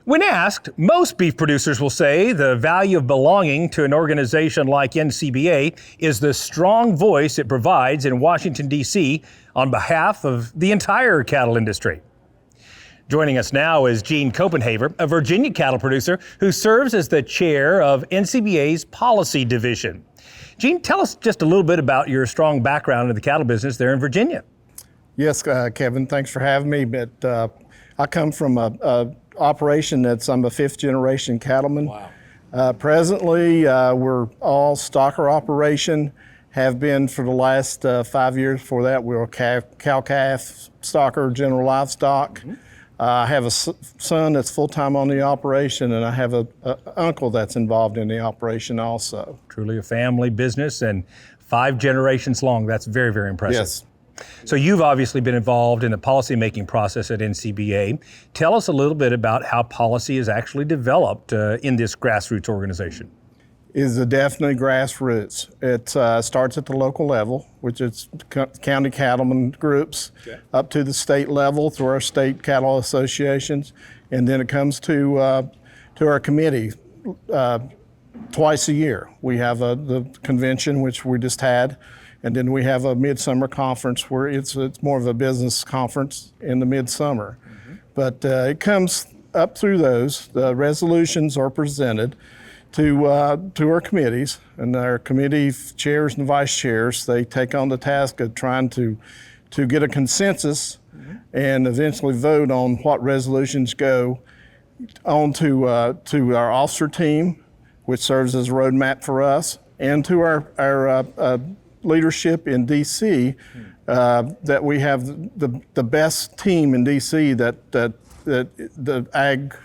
When asked, most beef producers will say the value of belonging to an organization like NCBA is the strong voice it provides in Washington, D.C. on behalf of the entire cattle industry. Joining us now is Gene Copenhaver, a Virginia cattle producer who serves as the chair of NCBA's policy division. Gene, tell us just a little bit about your strong background in the cattle business there in Virginia. Yes, Kevin, thanks for having me. But I come from a operation I'm a fifth generation cattleman. Wow. Presently, we're all stocker operation, have been for the last 5 years. Before that, we were cow-calf stocker, general livestock. Mm-hmm. I have a son that's full-time on the operation, and I have an uncle that's involved in the operation also. Truly a family business and 5 generations long. That's very, very impressive. Yes. So you've obviously been involved in the policymaking process at NCBA. Tell us a little bit about how policy is actually developed in this grassroots organization. Is definitely grassroots. It starts at the local level, which is county cattlemen groups, okay, up to the state level through our state cattle associations, and then it comes to our committee twice a year. We have the convention, which we just had, and then we have a midsummer conference where it's more of a business conference in the midsummer. Mm-hmm. But it comes up through those. The resolutions are presented to our committees, and our committee chairs and vice chairs, they take on the task of trying to get a consensus, mm-hmm, and eventually vote on what resolutions go on to our officer team, which serves as a roadmap for us, and to our leadership in DC, that we have the best team in DC that the ag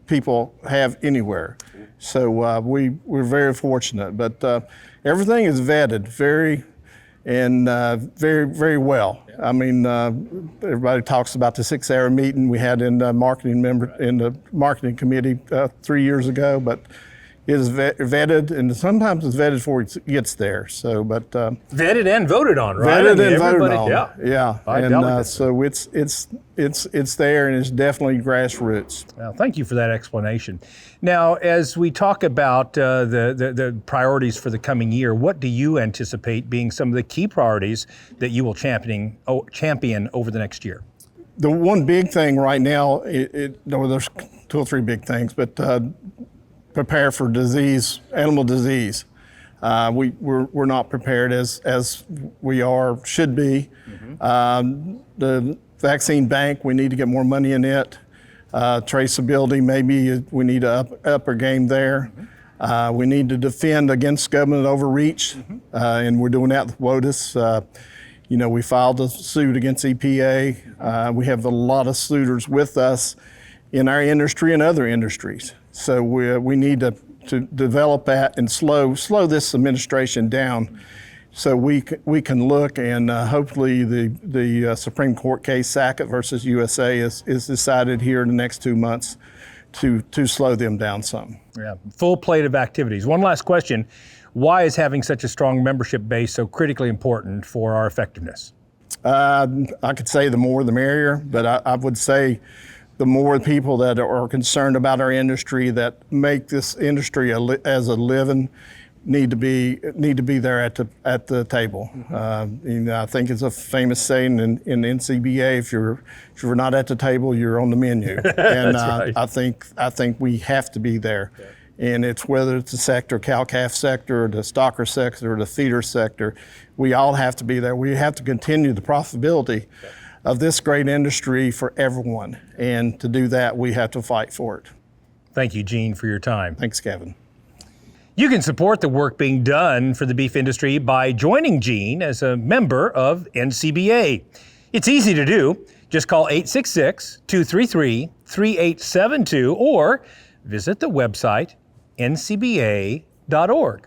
people have anywhere. So we're very fortunate, but everything is vetted very well. Yeah. I mean, everybody talks about the 6-hour meeting we had in the marketing committee 3 years ago, but it is vetted, and sometimes it's vetted before it gets there. So, but vetted and voted on, right? Vetted and voted on. Yeah. And so it's there, and it's definitely grassroots. Well, thank you for that explanation. Now, as we talk about the priorities for the coming year, what do you anticipate being some of the key priorities that you will champion over the next year? The one big thing right now, there's 2 or 3 big things, but prepare for disease, animal disease. We're not prepared as we should be. Mm-hmm. The vaccine bank, we need to get more money in it. Traceability, maybe we need to up our game there. Mm-hmm. We need to defend against government overreach, mm-hmm, and we're doing that with WOTUS. We filed a suit against EPA. We have a lot of suitors with us in our industry and other industries. So we need to develop that and slow this administration down, so we can look, and hopefully the Supreme Court case Sackett versus USA is decided here in the next 2 months to slow them down some. Yeah, full plate of activities. One last question: why is having such a strong membership base so critically important for our effectiveness? I could say the more the merrier, but I would say the more people that are concerned about our industry, that make this industry as a living, need to be there at the table. Mm-hmm. I think it's a famous saying in NCBA: if you're not at the table, you're on the menu. And right. I think we have to be there. Okay. And it's whether it's the sector, cow-calf sector, or the stocker sector, or the feeder sector, we all have to be there. We have to continue the profitability, okay, of this great industry for everyone. And to do that, we have to fight for it. Thank you, Gene, for your time. Thanks, Kevin. You can support the work being done for the beef industry by joining Gene as a member of NCBA. It's easy to do. Just call 866-233-3872 or visit the website ncba.org.